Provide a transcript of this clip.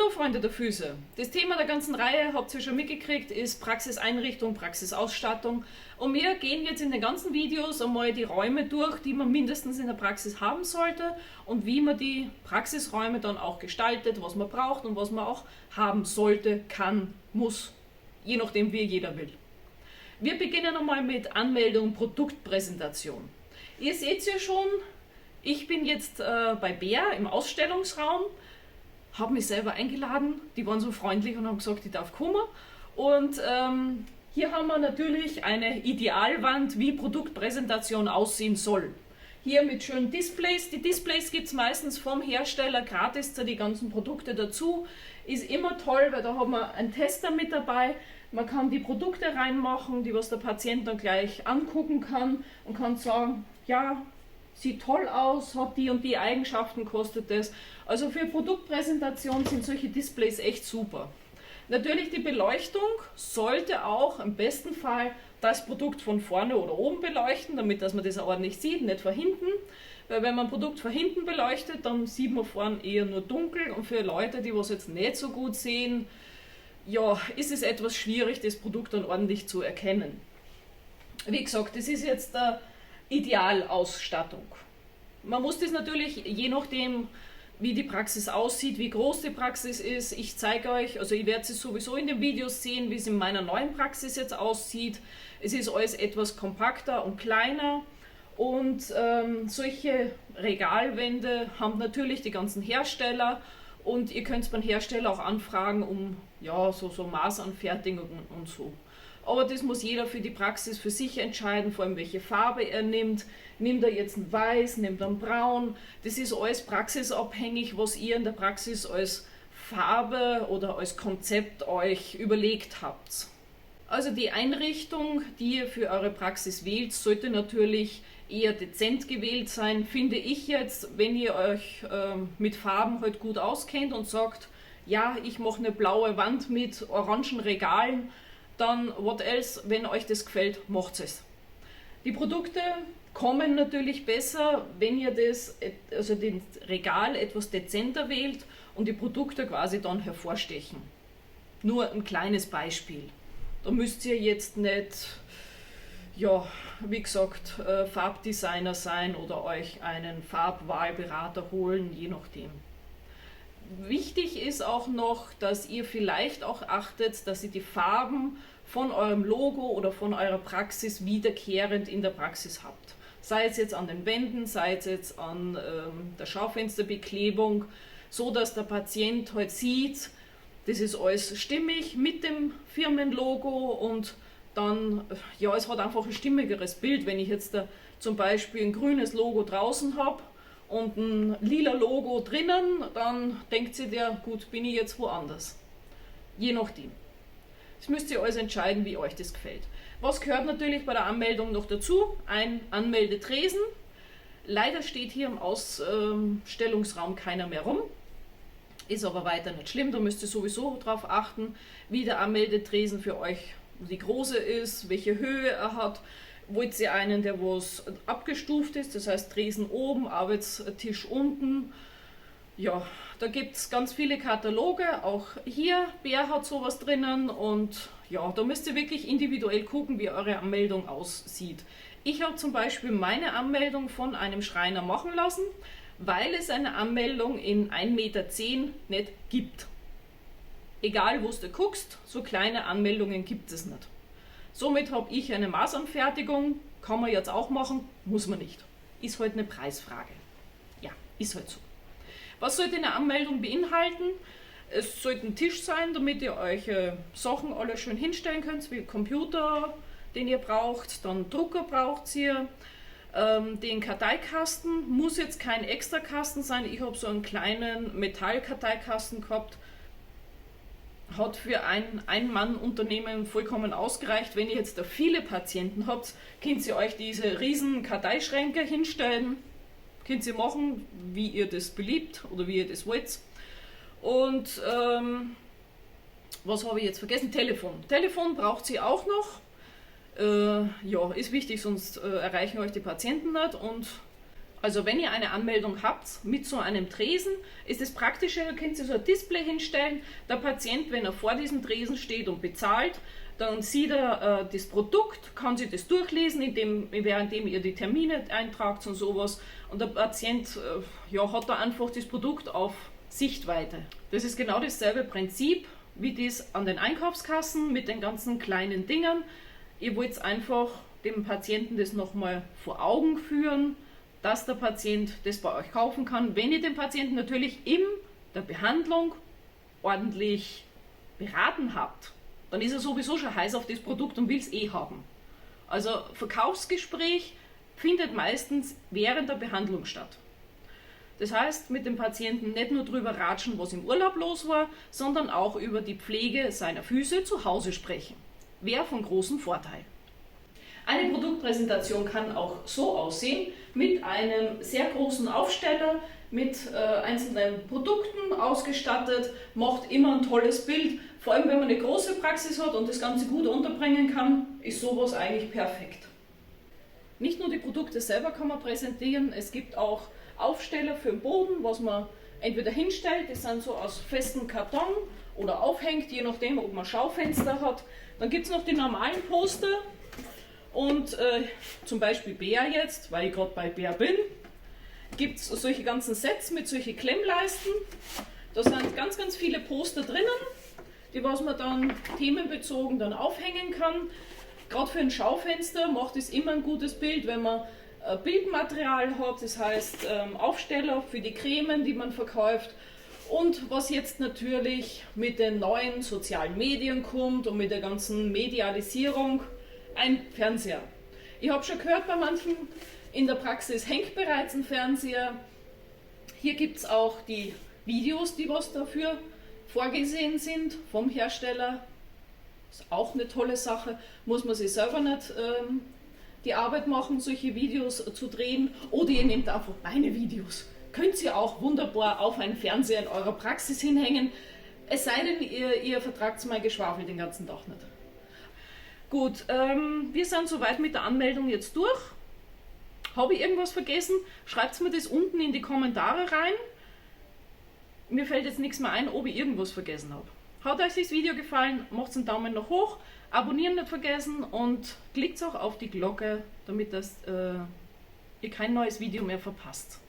Hallo Freunde der Füße! Das Thema der ganzen Reihe, habt ihr schon mitgekriegt, ist Praxiseinrichtung, Praxisausstattung. Und wir gehen jetzt in den ganzen Videos einmal die Räume durch, die man mindestens in der Praxis haben sollte und wie man die Praxisräume dann auch gestaltet, was man braucht und was man auch haben sollte, kann, muss, je nachdem wie jeder will. Wir beginnen einmal mit Anmeldung, Produktpräsentation. Ihr seht ja schon, ich bin jetzt bei Bär im Ausstellungsraum, habe mich selber eingeladen, die waren so freundlich und haben gesagt, ich darf kommen. Und hier haben wir natürlich eine Idealwand, wie Produktpräsentation aussehen soll. Hier mit schönen Displays. Die Displays gibt es meistens vom Hersteller gratis zu die ganzen Produkte dazu. Ist immer toll, weil da haben wir einen Tester mit dabei. Man kann die Produkte reinmachen, die was der Patient dann gleich angucken kann und kann sagen, ja, sieht toll aus, hat die und die Eigenschaften, kostet das. Also für Produktpräsentation sind solche Displays echt super. Natürlich die Beleuchtung sollte auch im besten Fall das Produkt von vorne oder oben beleuchten, damit dass man das ordentlich sieht, nicht von hinten. Weil wenn man ein Produkt von hinten beleuchtet, dann sieht man vorne eher nur dunkel und für Leute, die was jetzt nicht so gut sehen, ja, ist es etwas schwierig, das Produkt dann ordentlich zu erkennen. Wie gesagt, das ist jetzt der Idealausstattung. Man muss das natürlich, je nachdem, wie die Praxis aussieht, wie groß die Praxis ist. Ich zeige euch, also ich werde es sowieso in den Videos sehen, wie es in meiner neuen Praxis jetzt aussieht. Es ist alles etwas kompakter und kleiner und solche Regalwände haben natürlich die ganzen Hersteller und ihr könnt es beim Hersteller auch anfragen um ja, so Maßanfertigungen und so. Aber das muss jeder für die Praxis für sich entscheiden, vor allem welche Farbe er nimmt. Nimmt er jetzt ein Weiß, nimmt er ein Braun? Das ist alles praxisabhängig, was ihr in der Praxis als Farbe oder als Konzept euch überlegt habt. Also die Einrichtung, die ihr für eure Praxis wählt, sollte natürlich eher dezent gewählt sein, finde ich jetzt, wenn ihr euch mit Farben halt gut auskennt und sagt, ja, ich mache eine blaue Wand mit orangen Regalen, dann what else, wenn euch das gefällt, macht es. Die Produkte kommen natürlich besser, wenn ihr das Regal etwas dezenter wählt und die Produkte quasi dann hervorstechen. Nur ein kleines Beispiel. Da müsst ihr jetzt nicht, ja, wie gesagt, Farbdesigner sein oder euch einen Farbwahlberater holen, je nachdem. Wichtig ist auch noch, dass ihr vielleicht auch achtet, dass ihr die Farben von eurem Logo oder von eurer Praxis wiederkehrend in der Praxis habt. Sei es jetzt an den Wänden, sei es jetzt an der Schaufensterbeklebung, so dass der Patient halt sieht, das ist alles stimmig mit dem Firmenlogo und dann, ja, es hat einfach ein stimmigeres Bild, wenn ich jetzt zum Beispiel ein grünes Logo draußen habe und ein lila Logo drinnen, dann denkt sich der, gut, bin ich jetzt woanders. Je nachdem. Das müsst ihr alles entscheiden, wie euch das gefällt. Was gehört natürlich bei der Anmeldung noch dazu? Ein Anmeldetresen. Leider steht hier im Ausstellungsraum keiner mehr rum. Ist aber weiter nicht schlimm, da müsst ihr sowieso darauf achten, wie der Anmeldetresen für euch, wie groß er ist, welche Höhe er hat. Wollt ihr einen, der was abgestuft ist, das heißt Tresen oben, Arbeitstisch unten. Ja, da gibt es ganz viele Kataloge, auch hier, Bär hat sowas drinnen und ja, da müsst ihr wirklich individuell gucken, wie eure Anmeldung aussieht. Ich habe zum Beispiel meine Anmeldung von einem Schreiner machen lassen, weil es eine Anmeldung in 1,10 Meter nicht gibt. Egal wo du guckst, so kleine Anmeldungen gibt es nicht. Somit habe ich eine Maßanfertigung, kann man jetzt auch machen, muss man nicht. Ist halt eine Preisfrage. Ja, ist halt so. Was sollte eine Anmeldung beinhalten? Es sollte ein Tisch sein, damit ihr euch Sachen alle schön hinstellen könnt, wie Computer, den ihr braucht, dann Drucker braucht ihr, den Karteikasten, muss jetzt kein Extrakasten sein, ich habe so einen kleinen Metallkarteikasten gehabt, hat für ein Ein-Mann-Unternehmen vollkommen ausgereicht. Wenn ihr jetzt da viele Patienten habt, könnt ihr euch diese riesen Karteischränke hinstellen. Könnt ihr machen, wie ihr das beliebt oder wie ihr das wollt. Und was habe ich jetzt vergessen? Telefon. Telefon braucht ihr auch noch. Ja, ist wichtig, sonst erreichen euch die Patienten nicht. Und Also wenn ihr eine Anmeldung habt mit so einem Tresen, ist es praktischer, ihr könnt so ein Display hinstellen. Der Patient, wenn er vor diesem Tresen steht und bezahlt, dann sieht er das Produkt, kann sich das durchlesen, währenddem ihr die Termine eintragt und sowas. Und der Patient hat da einfach das Produkt auf Sichtweite. Das ist genau dasselbe Prinzip wie das an den Einkaufskassen mit den ganzen kleinen Dingern. Ihr wollt einfach dem Patienten das nochmal vor Augen führen, dass der Patient das bei euch kaufen kann, wenn ihr den Patienten natürlich in der Behandlung ordentlich beraten habt. Dann ist er sowieso schon heiß auf das Produkt und will es haben. Also Verkaufsgespräch findet meistens während der Behandlung statt. Das heißt, mit dem Patienten nicht nur drüber ratschen, was im Urlaub los war, sondern auch über die Pflege seiner Füße zu Hause sprechen. Wäre von großem Vorteil. Eine Produktpräsentation kann auch so aussehen, mit einem sehr großen Aufsteller, mit einzelnen Produkten ausgestattet, macht immer ein tolles Bild. Vor allem, wenn man eine große Praxis hat und das Ganze gut unterbringen kann, ist sowas eigentlich perfekt. Nicht nur die Produkte selber kann man präsentieren, es gibt auch Aufsteller für den Boden, was man entweder hinstellt, das sind so aus festem Karton oder aufhängt, je nachdem, ob man Schaufenster hat. Dann gibt es noch die normalen Poster und zum Beispiel Bär jetzt, weil ich gerade bei Bär bin, gibt es solche ganzen Sets mit solchen Klemmleisten. Da sind ganz, ganz viele Poster drinnen, die was man dann themenbezogen dann aufhängen kann. Gerade für ein Schaufenster macht es immer ein gutes Bild, wenn man Bildmaterial hat, das heißt Aufsteller für die Cremen, die man verkauft. Und was jetzt natürlich mit den neuen sozialen Medien kommt und mit der ganzen Medialisierung, ein Fernseher. Ich habe schon gehört, bei manchen in der Praxis hängt bereits ein Fernseher. Hier gibt es auch die Videos, die was dafür vorgesehen sind vom Hersteller. Ist auch eine tolle Sache, muss man sich selber nicht die Arbeit machen, solche Videos zu drehen. Oder ihr nehmt einfach meine Videos. Könnt ihr auch wunderbar auf einen Fernseher in eurer Praxis hinhängen. Es sei denn, ihr vertragt mein Geschwafel den ganzen Tag nicht. Gut, wir sind soweit mit der Anmeldung jetzt durch. Habe ich irgendwas vergessen? Schreibt mir das unten in die Kommentare rein. Mir fällt jetzt nichts mehr ein, ob ich irgendwas vergessen habe. Hat euch das Video gefallen, macht einen Daumen nach hoch, abonnieren nicht vergessen und klickt auch auf die Glocke, damit ihr kein neues Video mehr verpasst.